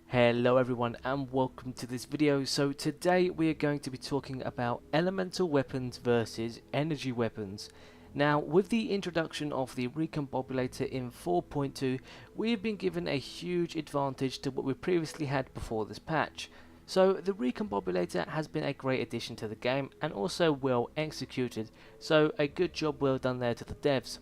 Hello everyone and welcome to this video. So today we are going to be talking about elemental weapons versus energy weapons. Now with the introduction of the recombobulator in 4.2, we have been given a huge advantage to what we previously had before this patch. So the recombobulator has been a great addition to the game and also well executed, so a good job well done there to the devs.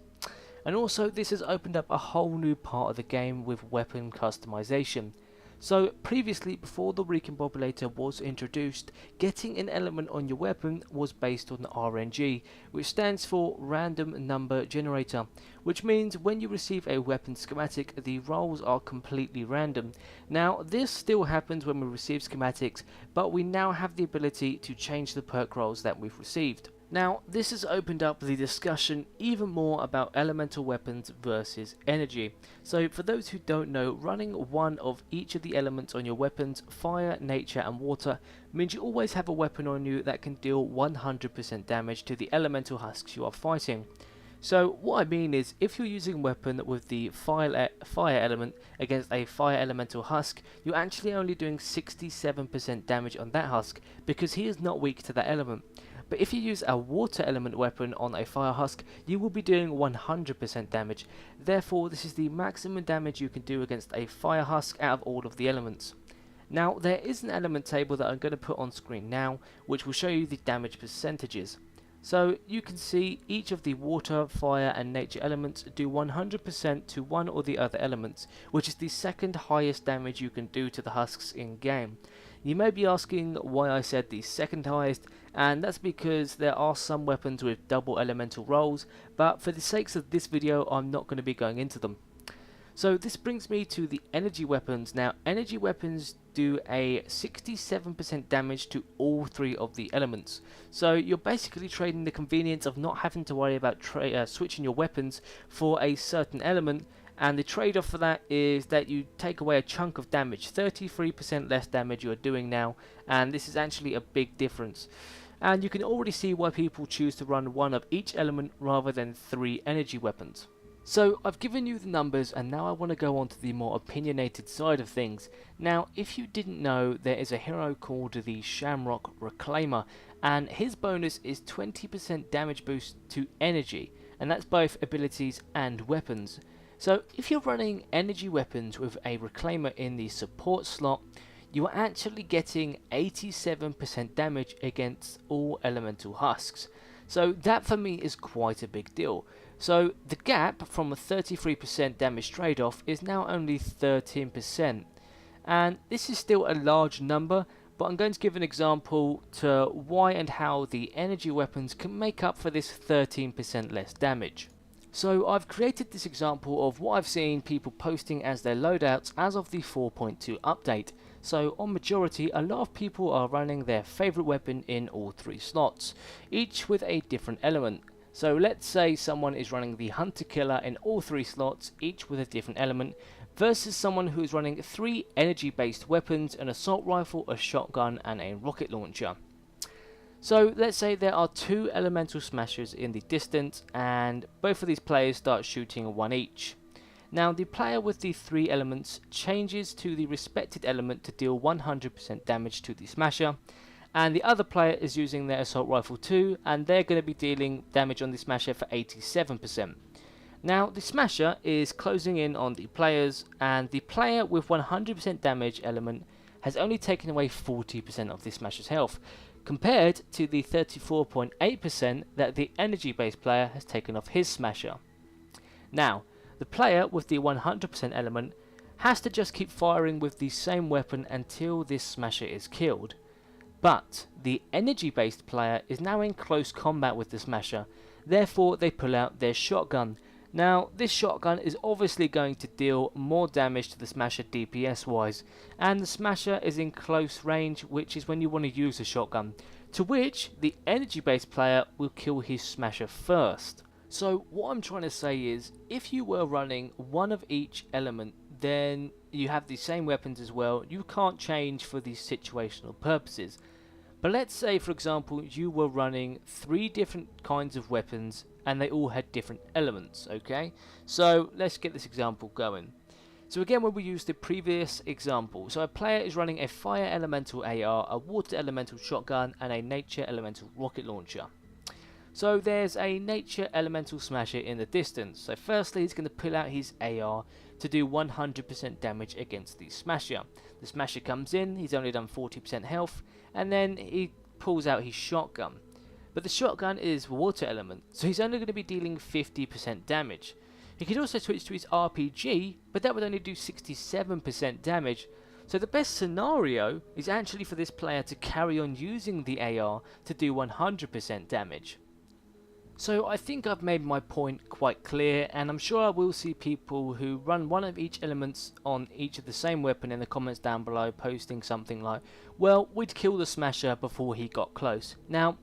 And also this has opened up a whole new part of the game with weapon customization. So previously, before the recombobulator was introduced, getting an element on your weapon was based on RNG, which stands for Random Number Generator, which means when you receive a weapon schematic, the rolls are completely random. Now this still happens when we receive schematics, but we now have the ability to change the perk rolls that we've received. Now this has opened up the discussion even more about elemental weapons versus energy. So for those who don't know, running one of each of the elements on your weapons, fire, nature and water, means you always have a weapon on you that can deal 100% damage to the elemental husks you are fighting. So what I mean is, if you're using a weapon with the fire element against a fire elemental husk, you're actually only doing 67% damage on that husk because he is not weak to that element. But if you use a water element weapon on a fire husk, you will be doing 100% damage. Therefore, this is the maximum damage you can do against a fire husk out of all of the elements. Now, there is an element table that I'm going to put on screen now, which will show you the damage percentages. So you can see each of the water, fire and nature elements do 100% to one or the other elements, which is the second highest damage you can do to the husks in game. You may be asking why I said the second highest, and that's because there are some weapons with double elemental rolls, but for the sakes of this video I'm not going to be going into them. So this brings me to the energy weapons. Now energy weapons do a 67% damage to all three of the elements. So you're basically trading the convenience of not having to worry about switching your weapons for a certain element, and the trade-off for that is that you take away a chunk of damage. 33% less damage you are doing now, and this is actually a big difference. And you can already see why people choose to run one of each element rather than 3 energy weapons. So I've given you the numbers, and now I want to go on to the more opinionated side of things. Now if you didn't know, there is a hero called the Shamrock Reclaimer, and his bonus is 20% damage boost to energy, and that's both abilities and weapons. So if you're running energy weapons with a Reclaimer in the support slot, you are actually getting 87% damage against all elemental husks. So that for me is quite a big deal. So the gap from a 33% damage trade-off is now only 13%. And this is still a large number, but I'm going to give an example to why and how the energy weapons can make up for this 13% less damage. So I've created this example of what I've seen people posting as their loadouts as of the 4.2 update. So on majority, a lot of people are running their favourite weapon in all 3 slots, each with a different element. So let's say someone is running the Hunter Killer in all 3 slots, each with a different element, versus someone who is running 3 energy based weapons, an assault rifle, a shotgun and a rocket launcher. So let's say there are 2 elemental smashers in the distance, and both of these players start shooting one each. Now the player with the 3 elements changes to the respected element to deal 100% damage to the smasher, and the other player is using their assault rifle too, and they're going to be dealing damage on the smasher for 87%. Now the smasher is closing in on the players, and the player with 100% damage element has only taken away 40% of the smasher's health, compared to the 34.8% that the energy based player has taken off his smasher. Now the player with the 100% element has to just keep firing with the same weapon until this smasher is killed. But the energy based player is now in close combat with the smasher, therefore they pull out their shotgun. Now this shotgun is obviously going to deal more damage to the smasher DPS wise, and the smasher is in close range, which is when you want to use a shotgun, to which the energy based player will kill his smasher first. So what I'm trying to say is, if you were running one of each element, then you have the same weapons as well. You can't change for these situational purposes. But let's say for example you were running 3 different kinds of weapons and they all had different elements, okay? So let's get this example going. So again, when we use the previous example, so a player is running a fire elemental AR, a water elemental shotgun, and a nature elemental rocket launcher. So there's a nature elemental smasher in the distance. So firstly, he's going to pull out his AR to do 100% damage against the smasher. The smasher comes in, he's only done 40% health, and then he pulls out his shotgun. But the shotgun is water element, so he's only going to be dealing 50% damage. He could also switch to his RPG, but that would only do 67% damage. So the best scenario is actually for this player to carry on using the AR to do 100% damage. So I think I've made my point quite clear, and I'm sure I will see people who run one of each elements on each of the same weapon in the comments down below, posting something like, well, we'd kill the smasher before he got close. Now,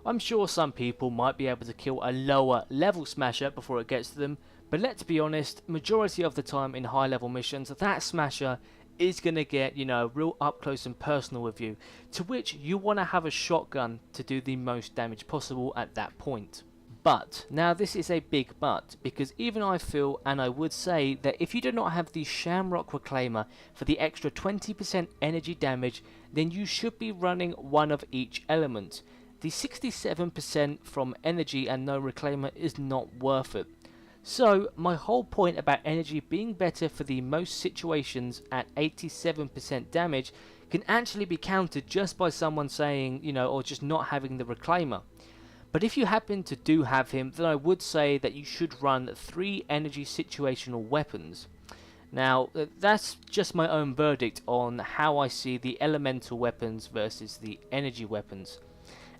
I'm sure some people might be able to kill a lower level smasher before it gets to them, but let's be honest, majority of the time in high level missions, that smasher is going to get, you know, real up close and personal with you, to which you want to have a shotgun to do the most damage possible at that point. But, now this is a big but, because even I feel, and I would say, that if you do not have the Shamrock Reclaimer for the extra 20% energy damage, then you should be running one of each element. The 67% from energy and no Reclaimer is not worth it. So, my whole point about energy being better for the most situations at 87% damage can actually be countered just by someone saying, you know, or just not having the Reclaimer. But if you happen to do have him, then I would say that you should run 3 energy situational weapons. Now, that's just my own verdict on how I see the elemental weapons versus the energy weapons.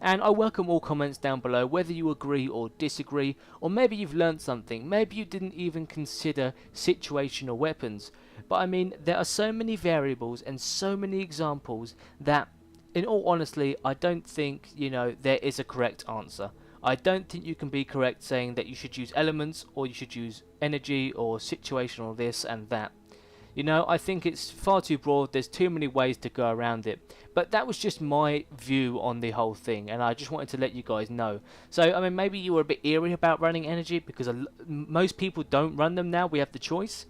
And I welcome all comments down below, whether you agree or disagree, or maybe you've learned something, maybe you didn't even consider situational weapons. But I mean, there are so many variables and so many examples that, in all honesty, I don't think, you know, there is a correct answer. I don't think you can be correct saying that you should use elements, or you should use energy, or situational this and that. You know, I think it's far too broad, there's too many ways to go around it. But that was just my view on the whole thing, and I just wanted to let you guys know. So, I mean, maybe you were a bit eerie about running energy, because most people don't run them now, we have the choice.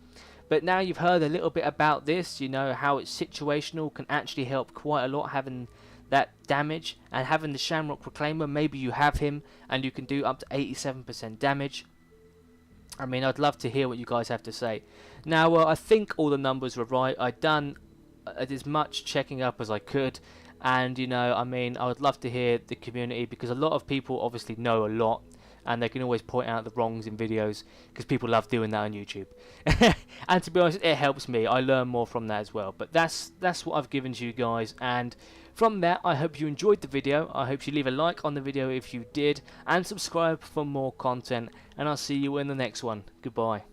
But now you've heard a little bit about this, you know, how it's situational, can actually help quite a lot having that damage, and having the Shamrock Reclaimer, maybe you have him, and you can do up to 87% damage. I mean, I'd love to hear what you guys have to say. Now, I think all the numbers were right. I'd done as much checking up as I could, and, you know, I mean, I would love to hear the community, because a lot of people obviously know a lot, and they can always point out the wrongs in videos, because people love doing that on YouTube. And to be honest, it helps me. I learn more from that as well. But that's what I've given to you guys, and from that, I hope you enjoyed the video. I hope you leave a like on the video if you did, and subscribe for more content, and I'll see you in the next one. Goodbye.